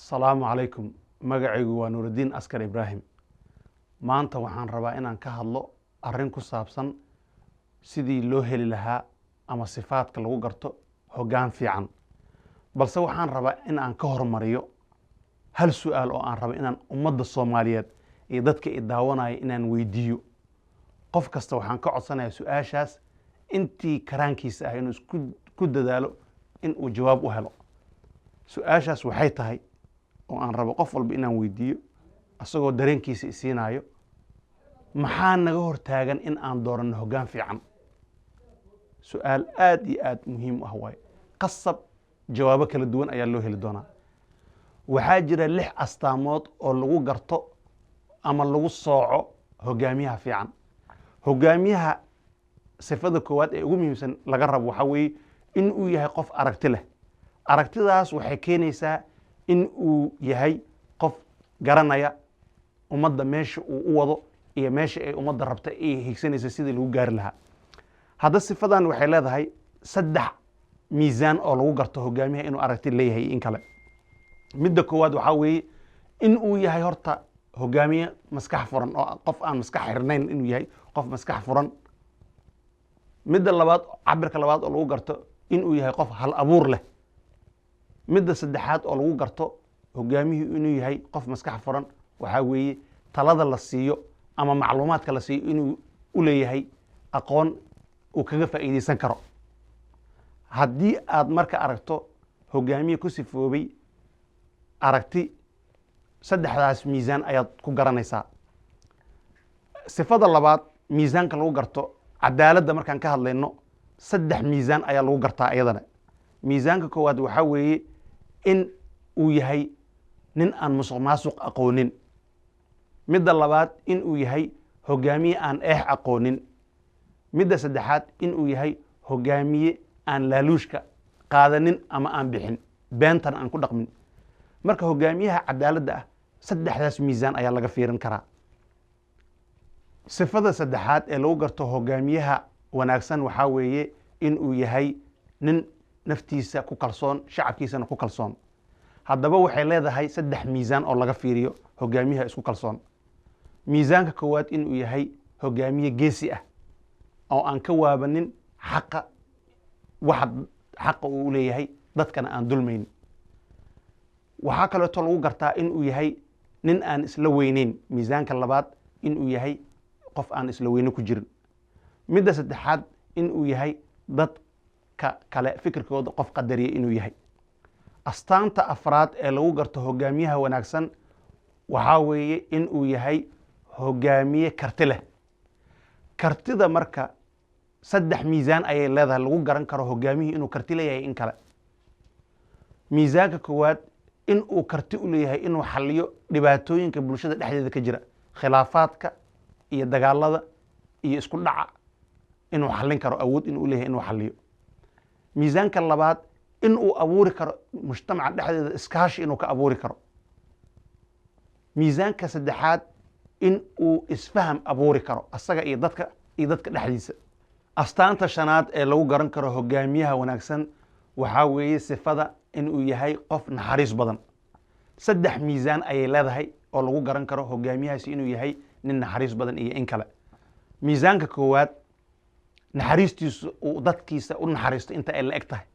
السلام عليكم magacaygu waa Nuruddin Askar Ibrahim maanta waxaan rabaa inaan ka hadlo arrin ku saabsan sidii loo heli lahaa ama sifaadka lagu garto hoggaan fiican balse waxaan rabaa in aan ka hormariyo hal su'aal oo aan rabo inaan ummadda Soomaaliyeed iyo dadka i daawanaya inaan weydiiyo qof kasta waxaan ka codsanayaa su'aashaas intii karaankiisa ah inuu ku dadaalo in uu jawaab u helo su'aashaas waxay tahay oo aan rabo qof walba inaan weydiiyo asagoo dareenkiisa isiinayo maxaa naga hortaagan in aan dooranno hoggaan fiican su'aal aad iyo aad muhiim u ah waaye qasab jawaabo kala duwan ayaa loo heli doonaa waxaa jira 6 astaamood oo lagu garto ama lagu sooco hoggaamiyaha fiican hoggaamiyaha sifada koowaad ee ugu muhiimsan laga rabo waxaa weeye in uu yahay qof aragti leh aragtidaas waxay keenaysaa in uu yahay qof garanaya ummadda meesha uu u wado iyo meesha ay ummadda rabta ay higsanaysa sidii lagu gaari lahaa hadda sifadan waxay leedahay 3 miisaan oo lagu garto hoggaamiyaha inuu aragti leeyahay in kale midda koowaad waxaa weeye in uu yahay horta hoggaamiye maskax furan oo qof aan maskax xirnayn inuu yahay qof maskax furan midda labaad cabirka labaad oo lagu garto in uu yahay qof hal abuur leh midda saddexaad oo lagu garto hoggaamiyuhu inuu yahay qof maskax furan waxaa weeye talada la siiyo ama macluumaadka la siiyo inuu u leeyahay aqoon uu kaga faa'iidaysan karo haddii aad marka aragto hoggaamiye ku sifoobay aragti saddexdaas miisaan ayaad ku garanaysaa sifada labaad miisaanka lagu garto cadaaladda markaan ka hadlayno 3 miisaan ayaa lagu gartaa iyadana miisaanka koowaad waxaa weeye in uu yahay nin aan musuqmaasuq aqoonin midda labaad in uu yahay hoggaamiye aan eex aqoonin midda saddexaad in uu yahay hoggaamiye aan laaluushka qaadanin ama aan bixin beentan aan ku dhaqmin marka hoggaamiyaha cadaaladda ah 3daas miisaan ayaa laga fiirin karaa sifada saddexaad ee lagu garto hoggaamiyaha wanaagsan waxaa weeye in uu yahay nin naftiisa ku kalsoon shacabkiisana ku kalsoon haddaba waxay leedahay 3 miisaan oo laga fiiriyo hoggaamiyaha isku kalsoon miisaanka koowaad inuu yahay hoggaamiye geesi ah oo aan ka waabanin xaqa waxa xaqa uu leeyahay dadkana aan dulmayn waxaa kaleeto lagu gartaa inuu yahay nin aan isla weyneyn miisaanka labaad inuu yahay qof aan isla weyne ku jirin midda saddexaad inuu yahay dad kale fikirkooda qof qadariya inuu yahay astaanta afraad ee lagu garto hoggaamiyaha wanaagsan waxaa weeye in uu yahay hoggaamiye karti leh kartida marka 3 miisaan ayay leedahay lagu garan karo hoggaamiyihii inuu karti leeyahay in kale miisaanka koowaad in uu karti u leeyahay inuu xalliyo dhibaatooyinka bulshada dhexdeeda ka jira khilaafaadka iyo dagaalada iyo isku dhaca inuu xallin karo awood inuu leeyahay inuu xalliyo miisaanka labaad in uu abuuri karo mujtamaca dhexdeeda iskaashi inuu ka abuuri karo miisaanka saddexaad in uu isfaham abuuri karo asaga iyo dadka dhexdiisa astaanta shanaad ee lagu garan karo hoggaamiyaha wanaagsan waxaa weeye sifada in uu yahay qof naxariis badan 3 miisaan ayay leedahay oo lagu garan karo hoggaamiyahaasi inuu yahay nin naxariis badan iyo in kale miisaanka koowaad naxariistiisu uu dadkiisa u naxariisto inta ay la eg tahay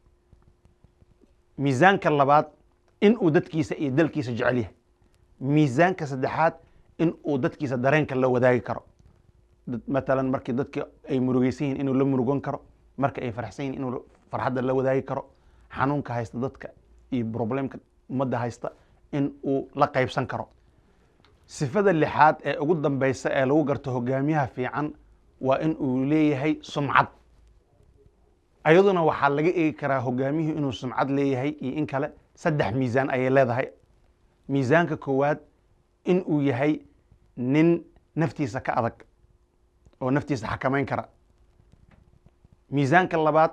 miisaanka labaad in uu dadkiisa iyo dalkiisa jecel yahay miisaanka saddexaad in uu dadkiisa dareenka la wadaagi karo matalan markii dadka ay murugaysan yihiin inuu la murugan karo marka ay faraxsan yihiin inuu farxadda la wadaagi karo xanuunka haysta dadka iyo problemka ummadda haysta in uu la qaybsan karo sifada lixaad ee ugu dambaysa ee lagu garto hoggaamiyaha fiican waa in uu leeyahay sumcad ayaduna waxaa laga eegi karaa hoggaamiyuhu inuu sumcad leeyahay iyo in kale 3 miisaan ayay leedahay miisaanka koowaad in uu yahay nin naftiisa ka adag oo naftiisa xakamayn kara miisaanka labaad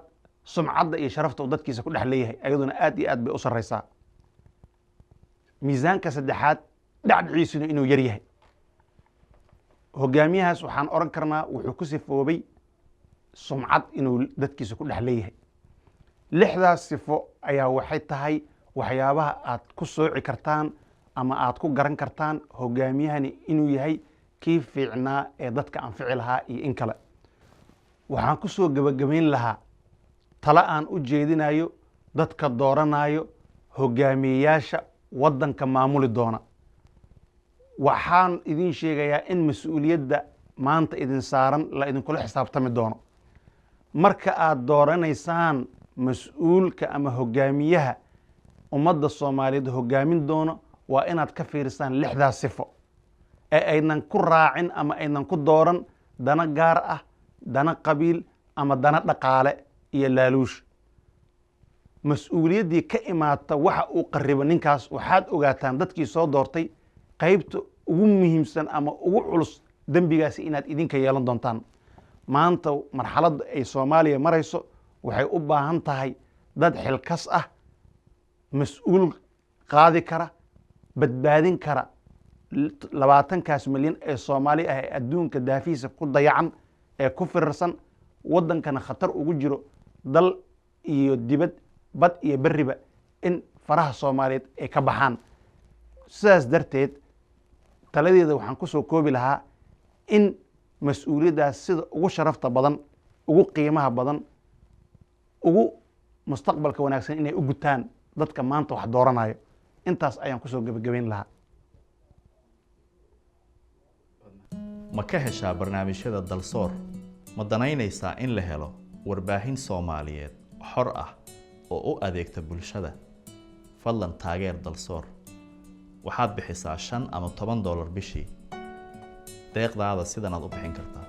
sumcadda iyo sharafta uu dadkiisa ku dhex leeyahay ayaduna aad iyo aad bay u sarraysaa miisaanka saddexaad dhacdhiciisuna inuu yar yahay hoggaamiyahaas waxaan oran karnaa wuxuu ku sifoobay sumcad inuu dadkiisa ku dhex leeyahay 6daas sifo ayaa waxay tahay waxyaabaha aad ku sooci kartaan ama aad ku garan kartaan hogaamiyahani inuu yahay kii fiicnaa ee dadka anfici lahaa iyo in kale. waxaan ku soo gabagabayn lahaa tala aan u jeedinayo dadka dooranayo hogaamiyeyaasha waddanka maamuli doona. waxaan idin sheegayaa in mas-uuliyadda maanta idin saaran la idinkula xisaabtami doono. marka aad dooranaysaan mas-uulka ama hogaamiyaha ummadda Soomaaliyeed hogaamin doono waa inaad ka fiirisaan 6 sifo ee aynan ku raacin ama aynan ku dooran dana gaar ah, dana qabiil ama dana dhaqaale iyo laaluush. mas-uuliyaddii ka imaata waxa uu qaribo ninkaas waxaad ogaataan dadkii soo doortay qaybta ugu muhiimsan ama ugu culus dembigaasi inaad idinka yeelan doontaan. maanta marxaladda ay Soomaaliya marayso waxay u baahan tahay dad xilkas ah, mas-uul qaadi kara, badbaadin kara 20 milyan ee Soomaali ah ee adduunka daafiisa ku dayacan ee ku firarsan waddankana khatar ugu jiro dal iyo dibad bad iyo beriba in faraha Soomaaliyeed ay ka baxaan. sidaas darteed taladeeda waxaan ku soo koobi lahaa in mas-uuliyaddaas sida ugu sharafta badan, ugu qiimaha badan, ugu mustaqbalka wanaagsan inay u gutaan dadka maanta wax dooranayo. intaas ayaan ku soo gabagabayn lahaa. ma ka heshaa barnaamijyada Dalsoor? ma danaynaysaa in la helo warbaahin Soomaaliyeed xor ah oo u adeegta bulshada? fadlan taageer Dalsoor. waxaad bixisaa $5 ama $10 bishii. deeqdaada sidan aad u bixin kartaa.